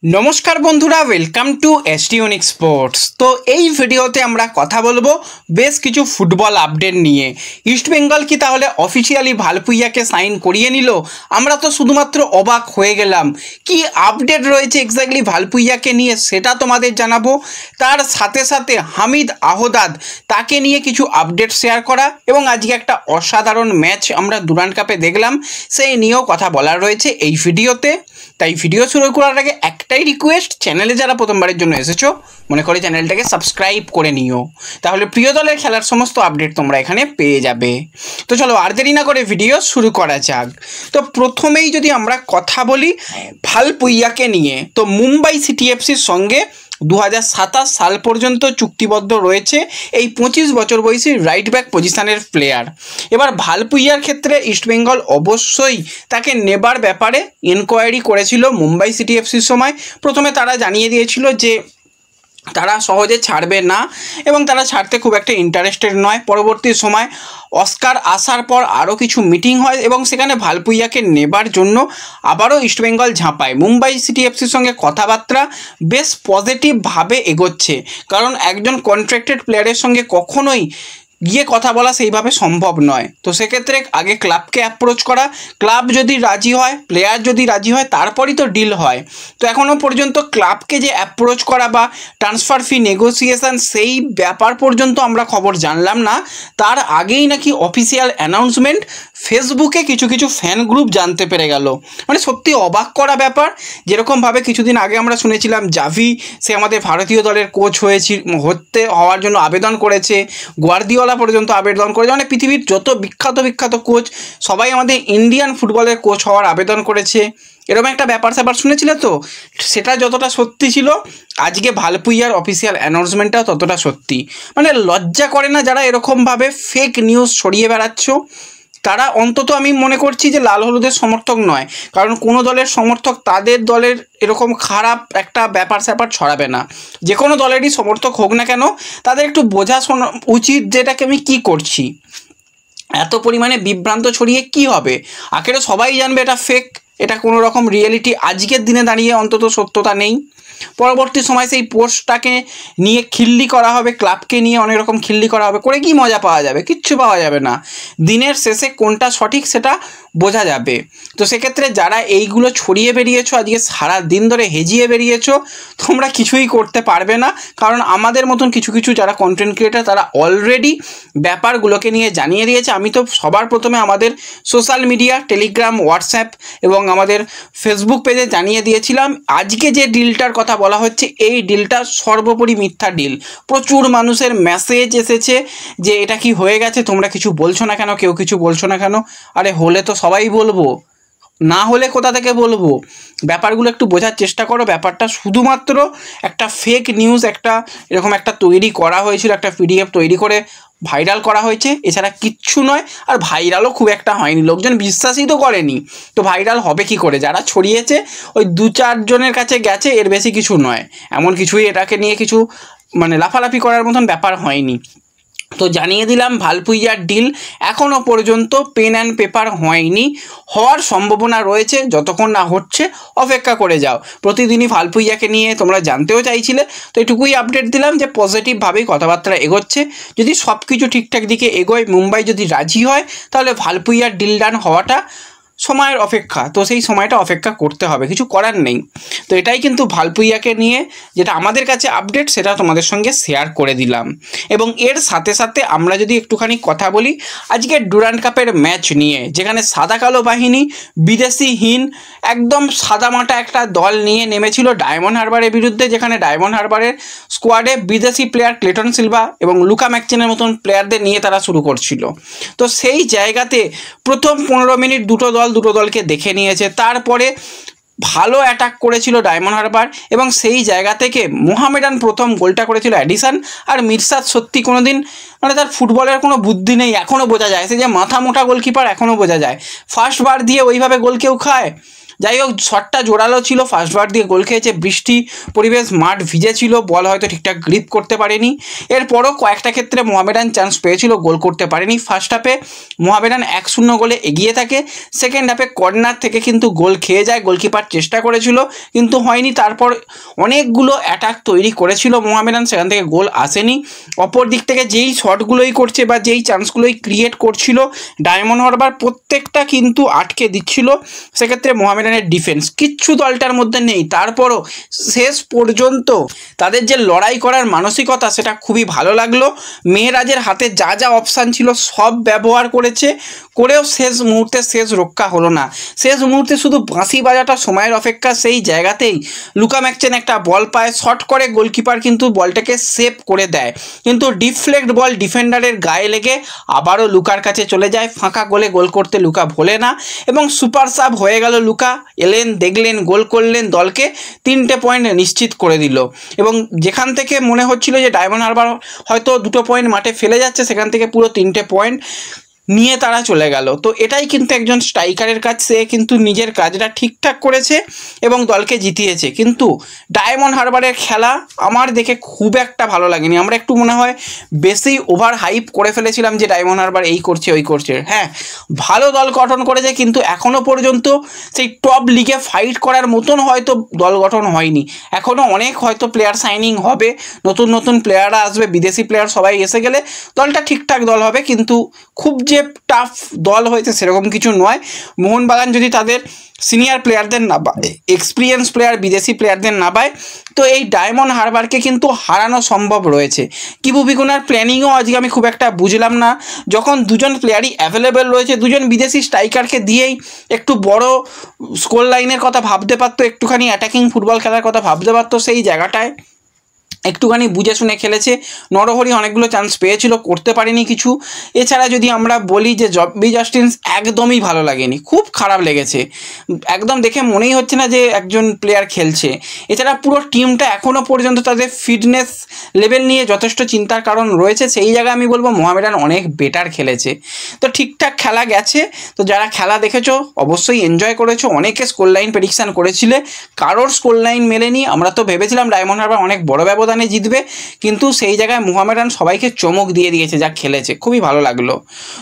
नमस्कार बंधुरा welcome to एसटीयूनिक sports. तो এই ভিডিওতে আমরা কথা বলবো বেশ কিছু ফুটবল আপডেট নিয়ে। ইস্ট বেঙ্গল কি তাহলে অফিশিয়ালি ভালপুইয়াকে সাইন করিয়ে নিল? আমরা তো শুধুমাত্র অবাক হয়ে গেলাম। কি আপডেট রয়েছে এক্স্যাক্টলি ভালপুইয়াকে নিয়ে সেটা তোমাদের জানাবো। তার সাথে সাথে হামিদ আহদাদ তাকে নিয়ে কিছু আপডেট শেয়ার করা এবং আজকে একটা অসাধারণ ম্যাচ আমরা ডুরান্ড কাপে দেখলাম সেই নিয়েও কথা বলার রয়েছে এই ভিডিওতে। তাই ভিডিও শুরু করার আগে একটাই রিকোয়েস্ট, চ্যানেলে যারা প্রথমবারের জন্য এসেছো মনে করে চ্যানেলটাকে সাবস্ক্রাইব করে নিও, তাহলে প্রিয় দলের খেলার সমস্ত আপডেট তোমরা এখানে পেয়ে যাবে। তো চলো আর দেরি না করে ভিডিও শুরু করা যাক। তো প্রথমেই যদি আমরা কথা বলি ভালপুইয়াকে নিয়ে, তো মুম্বাই সিটি এফসির সঙ্গে 2027 সাল পর্যন্ত চুক্তিবদ্ধ রয়েছে এই 25 বছর বয়সী রাইট ব্যাক পজিশনের প্লেয়ার। এবার ভালপুইয়ার ক্ষেত্রে ইস্টবেঙ্গল অবশ্যই তাকে নেবার ব্যাপারে ইনকোয়ারি করেছিল মুম্বাই সিটি এফসির সময়। প্রথমে তারা জানিয়ে দিয়েছিল যে তারা সহজে ছাড়বে না এবং তারা ছাড়তে খুব একটা ইন্টারেস্টেড নয়। পরবর্তী সময় অস্কার আসার পর আরও কিছু মিটিং হয় এবং সেখানে ভালপুইয়াকে নেবার জন্য আবারও ইস্টবেঙ্গল ঝাঁপায়। মুম্বাই সিটি এফসির সঙ্গে কথাবার্তা বেশ পজিটিভভাবে এগোচ্ছে, কারণ একজন কন্ট্রাক্টেড প্লেয়ারের সঙ্গে কখনোই গিয়ে কথা বলা সেইভাবে সম্ভব নয়। তো সেক্ষেত্রে আগে ক্লাবকে অ্যাপ্রোচ করা, ক্লাব যদি রাজি হয়, প্লেয়ার যদি রাজি হয়, তারপরই তো ডিল হয়। তো এখনও পর্যন্ত ক্লাবকে যে অ্যাপ্রোচ করা বা ট্রান্সফার ফি নেগোসিয়েশন সেই ব্যাপার পর্যন্ত আমরা খবর জানলাম না। তার আগেই নাকি অফিসিয়াল অ্যানাউন্সমেন্ট ফেসবুকে কিছু কিছু ফ্যান গ্রুপ জানতে পেরে গেল। মানে সত্যি অবাক করা ব্যাপার। যেরকমভাবে কিছুদিন আগে আমরা শুনেছিলাম জাভি সে আমাদের ভারতীয় দলের কোচ হওয়ার জন্য আবেদন করেছে, গুয়ার্দিওলা পর্যন্ত আবেদন করেছে, মানে পৃথিবীর যত বিখ্যাত কোচ সবাই আমাদের ইন্ডিয়ান ফুটবলের কোচ হওয়ার আবেদন করেছে। এরকম একটা ব্যাপার শুনেছিলে তো, সেটা যতটা সত্যি ছিল আজকে ভালপুইয়ার অফিসিয়াল অ্যানাউন্সমেন্টটাও ততটা সত্যি। মানে লজ্জা করে না যারা এরকমভাবে ফেক নিউজ ছড়িয়ে বেড়াচ্ছ? তারা অন্তত আমি মনে করছি যে লাল হলুদের সমর্থক নয়, কারণ কোনো দলের সমর্থক তাদের দলের এরকম খারাপ একটা ব্যাপার ছড়াবে না। যে কোনো দলেরই সমর্থক হোক না কেন তাদের একটু বোঝা শোনা উচিত যে এটাকে আমি কী করছি। এত পরিমাণে বিভ্রান্ত ছড়িয়ে কি হবে? আখেরে সবাই জানবে এটা ফেক, এটা কোনো রকম রিয়েলিটি আজকের দিনে দাঁড়িয়ে অন্তত সত্যতা নেই। পরবর্তী সময় সেই পোস্টটাকে নিয়ে খিল্লি করা হবে, ক্লাবকে নিয়ে অনেক রকম খিল্লি করা হবে, করে কি মজা পাওয়া যাবে? কিচ্ছু পাওয়া যাবে না। দিনের শেষে কোনটা সঠিক সেটা বোঝা যাবে। তো সেক্ষেত্রে যারা এইগুলো ছড়িয়ে বেরিয়েছো, আজকে সারা দিন ধরে হেজিয়ে বেরিয়েছো, তোমরা কিছুই করতে পারবে না। কারণ আমাদের মতন কিছু যারা কন্টেন্ট ক্রিয়েটার তারা অলরেডি ব্যাপারগুলোকে নিয়ে জানিয়ে দিয়েছে। আমি তো সবার প্রথমে আমাদের সোশ্যাল মিডিয়া টেলিগ্রাম, হোয়াটসঅ্যাপ এবং আমাদের ফেসবুক পেজে জানিয়ে দিয়েছিলাম আজকে যে ডিলটার কথা বলা হচ্ছে এই ডিলটা সর্বোপরি মিথ্যা ডিল। প্রচুর মানুষের মেসেজ এসেছে যে এটা কি হয়ে গেছে, তোমরা কিছু বলছো না কেন, কেউ কিছু বলছো না কেন? আরে হলে তো সবাই বলবো, না হলে কোথা থেকে বলবো? ব্যাপারগুলো একটু বোঝার চেষ্টা করো। ব্যাপারটা শুধুমাত্র একটা ফেক নিউজ, একটা এরকম একটা তৈরি করা হয়েছিল, একটা পিডিএফ তৈরি করে ভাইরাল করা হয়েছে, এছাড়া কিচ্ছু নয়। আর ভাইরালও খুব একটা হয়নি, লোকজন বিশ্বাসই তো করেনি, তো ভাইরাল হবে কি করে? যারা ছড়িয়েছে ওই 2-4 জনের কাছে গেছে, এর বেশি কিছু নয়। এমন কিছুই এটাকে নিয়ে কিছু মানে লাফালাফি করার মতন ব্যাপার হয়নি। তো জানিয়ে দিলাম ভালপুইয়ার ডিল এখনও পর্যন্ত পেন অ্যান্ড পেপার হয়নি, হওয়ার সম্ভাবনা রয়েছে। যতক্ষণ না হচ্ছে অপেক্ষা করে যাও। প্রতিদিনই ভালপুইয়াকে নিয়ে তোমরা জানতেও চাইছিলে, তো এটুকুই আপডেট দিলাম যে পজিটিভভাবেই কথাবার্তা এগোচ্ছে। যদি সব কিছু ঠিকঠাক দিকে এগোয়, মুম্বাই যদি রাজি হয়, তাহলে ভালপুইয়ার ডিল ডান হওয়াটা সময়ের অপেক্ষা। তো সেই সময়টা অপেক্ষা করতে হবে, কিছু করার নেই। তো এটাই কিন্তু ভালপুইয়াকে নিয়ে যেটা আমাদের কাছে আপডেট, সেটা তোমাদের সঙ্গে শেয়ার করে দিলাম। এবং এর সাথে সাথে আমরা যদি একটুখানি কথা বলি আজকে ডুরান্ড কাপের ম্যাচ নিয়ে, যেখানে সাদা কালো বাহিনী বিদেশিহীন একদম সাদামাটা একটা দল নিয়ে নেমেছিল ডায়মন্ড হারবারের বিরুদ্ধে, যেখানে ডায়মন্ড হারবারের স্কোয়াডে বিদেশি প্লেয়ার ক্লেটন সিলভা এবং লুকা ম্যাকচেনের মতন প্লেয়ারদের নিয়ে তারা শুরু করছিল। তো সেই জায়গাতে প্রথম 15 মিনিট দুটো দলকে দেখে নিয়েছে, তারপরে ভালো অ্যাটাক করেছিল ডায়মন্ড হারবার এবং সেই জায়গা থেকে মোহামেডান প্রথম গোলটা করেছিল অ্যাডিসান। আর মিরসাদ সত্যি কোনো দিন মানে তার ফুটবলের কোনো বুদ্ধি নেই, এখনও বোঝা যায়। সে যে মাথা মোটা গোলকিপার এখনও বোঝা যায়। ফার্স্ট বার দিয়ে ওইভাবে গোল কেউ খায়? যাই হোক, শটটা জোরালো ছিল, ফার্স্ট বার দিয়ে গোল খেয়েছে। বৃষ্টি পরিবেশ, মাঠ ভিজে ছিল, বল হয়তো ঠিকঠাক গ্রিপ করতে পারেনি। এরপরও কয়েকটা ক্ষেত্রে মোহামেডান চান্স পেয়েছিল, গোল করতে পারেনি। ফার্স্ট হাফে মোহামেডান 1-0 গোলে এগিয়ে থাকে। সেকেন্ড হাফে কর্নার থেকে কিন্তু গোল খেয়ে যায়, গোলকিপার চেষ্টা করেছিল কিন্তু হয়নি। তারপর অনেকগুলো অ্যাটাক তৈরি করেছিল মোহামেডান, সেখান থেকে গোল আসেনি। অপর দিক থেকে যেই শটগুলোই করছে বা যেই চান্সগুলোই ক্রিয়েট করছিল ডায়মন্ড হারবার, প্রত্যেকটা কিন্তু আটকে দিচ্ছিল। সেক্ষেত্রে মোহামেডানের ডিফেন্স কিচ্ছু দলটার মধ্যে নেই। তারপরও শেষ পর্যন্ত তাদের যে লড়াই করার মানসিকতা সেটা খুবই ভালো লাগলো। মেহেরাজের হাতে যা যা অপশান ছিল সব ব্যবহার করেও শেষ মুহূর্তে শেষ রক্ষা হলো না। শেষ মুহূর্তে শুধু বাঁশি বাজাটা সময়ের অপেক্ষা, সেই জায়গাতেই লুকা ম্যাকচেন একটা বল পায়, শট করে, গোলকিপার কিন্তু বলটাকে সেভ করে দেয়, কিন্তু ডিফ্লেক্ট বল ডিফেন্ডারের গায়ে লেগে আবারও লুকার কাছে চলে যায়। ফাঁকা গোলে গোল করতে লুকা ভোলে না এবং সুপার সাব হয়ে গেল লুকা। এলেন, দেখলেন, গোল করলেন, দলকে 3টে পয়েন্ট নিশ্চিত করে দিল। এবং যেখান থেকে মনে হচ্ছিল যে ডায়মন্ড হারবার হয়তো 2টো পয়েন্ট মাঠে ফেলে যাচ্ছে, সেখান থেকে পুরো 3টে পয়েন্ট নিয়ে তারা চলে গেল। তো এটাই কিন্তু একজন স্ট্রাইকারের কাজ, সে কিন্তু নিজের কাজটা ঠিকঠাক করেছে এবং দলকে জিতিয়েছে। কিন্তু ডায়মন্ড হারবারের খেলা আমার দেখে খুব একটা ভালো লাগেনি। আমরা একটু মনে হয় বেশি ওভার হাইপ করে ফেলেছিলাম যে ডায়মন্ড হারবার এই করছে ওই করছে। হ্যাঁ, ভালো দল গঠন করেছে, কিন্তু এখনও পর্যন্ত সেই টপ লিগে ফাইট করার মতন হয়তো দল গঠন হয়নি। এখনও অনেক হয়তো প্লেয়ার সাইনিং হবে, নতুন নতুন প্লেয়াররা আসবে, বিদেশি প্লেয়ার সবাই এসে গেলে দলটা ঠিকঠাক দল হবে। কিন্তু খুব যে টাফ দল হয়েছে সেরকম কিছু নয়। মোহনবাগান যদি তাদের সিনিয়র প্লেয়ারদের না পায়, এক্সপিরিয়েন্স প্লেয়ার বিদেশি প্লেয়ারদের না পায়, তো এই ডায়মন্ড হারবারকে কিন্তু হারানো সম্ভব রয়েছে। কিবু ভিকুনার প্ল্যানিংও আজকে আমি খুব একটা বুঝলাম না। যখন দুজন প্লেয়ারই অ্যাভেলেবেল রয়েছে, দুজন বিদেশি স্ট্রাইকারকে দিয়েই একটু বড় স্কোর লাইনের কথা ভাবতে পারতো, একটুখানি অ্যাটাকিং ফুটবল খেলার কথা ভাবতে পারতো, সেই জায়গাটায় একটুখানি বুঝে শুনে খেলেছে। নরহরি অনেকগুলো চান্স পেয়েছিল, করতে পারেনি কিছু। এছাড়া যদি আমরা বলি যে জবি জাস্টিন্স একদমই ভালো লাগেনি, খুব খারাপ লেগেছে, একদম দেখে মনেই হচ্ছে না যে একজন প্লেয়ার খেলছে। এছাড়া পুরো টিমটা এখনও পর্যন্ত তাদের ফিটনেস লেভেল নিয়ে যথেষ্ট চিন্তার কারণ রয়েছে। সেই জায়গায় আমি বলবো মোহামেডান অনেক বেটার খেলেছে। তো ঠিকঠাক খেলা গেছে। তো যারা খেলা দেখেছো অবশ্যই এনজয় করেছো। অনেকে স্কোর লাইন প্রেডিকশান করেছিলে, কারোর স্কোর লাইন মেলেনি। আমরা তো ভেবেছিলাম ডায়মন্ড হারবার অনেক বড় ব্যবধানে জিতবে, কিন্তু সেই জায়গায় মোহামেডান সবাইকে চমক দিয়ে দিয়েছে, যা খেলেছে খুবই ভালো লাগলো।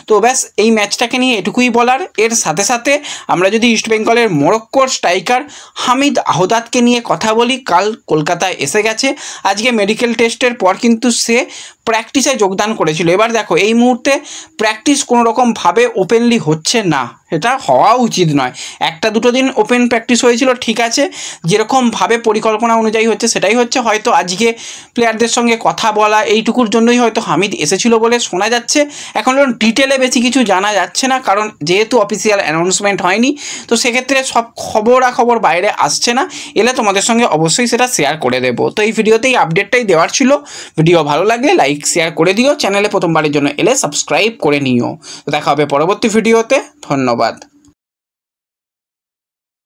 তো ব্যাস এই ম্যাচটাকে নিয়ে এটুকুই বলার। এর সাথে সাথে আমরা যদি ইস্টবেঙ্গলের মরক্কোর স্ট্রাইকার হামিদ আহদাদকে নিয়ে কথা বলি, কাল কলকাতায় এসে গেছে। আজকে মেডিকেল টেস্টের পর কিন্তু সে প্র্যাকটিসে যোগদান করেছিল। এবার দেখো এই মুহূর্তে প্র্যাকটিস কোনো রকমভাবে ওপেনলি হচ্ছে না, এটা হওয়া উচিত নয়। 1-2 দিন ওপেন প্র্যাকটিস হয়েছিল, ঠিক আছে, যেরকমভাবে পরিকল্পনা অনুযায়ী হচ্ছে সেটাই হচ্ছে। হয়তো আজকে প্লেয়ারদের সঙ্গে কথা বলা এইটুকুর জন্যই হয়তো হামিদ এসেছিল বলে শোনা যাচ্ছে। এখন ডিটেলে বেশি কিছু জানা যাচ্ছে না, কারণ যেহেতু অফিসিয়াল অ্যানাউন্সমেন্ট হয়নি, তো সেক্ষেত্রে সব খবরাখবর বাইরে আসছে না। এলে তোমাদের সঙ্গে অবশ্যই সেটা শেয়ার করে দেবো। তো এই ভিডিওতেই আপডেটটাই দেওয়ার ছিল। ভিডিও ভালো লাগলে লাইক শেয়ার করে দিও, চ্যানেলে প্রথমবারের জন্য এলে সাবস্ক্রাইব করে নিও। তো দেখা হবে পরবর্তী ভিডিওতে। ধন্যবাদ।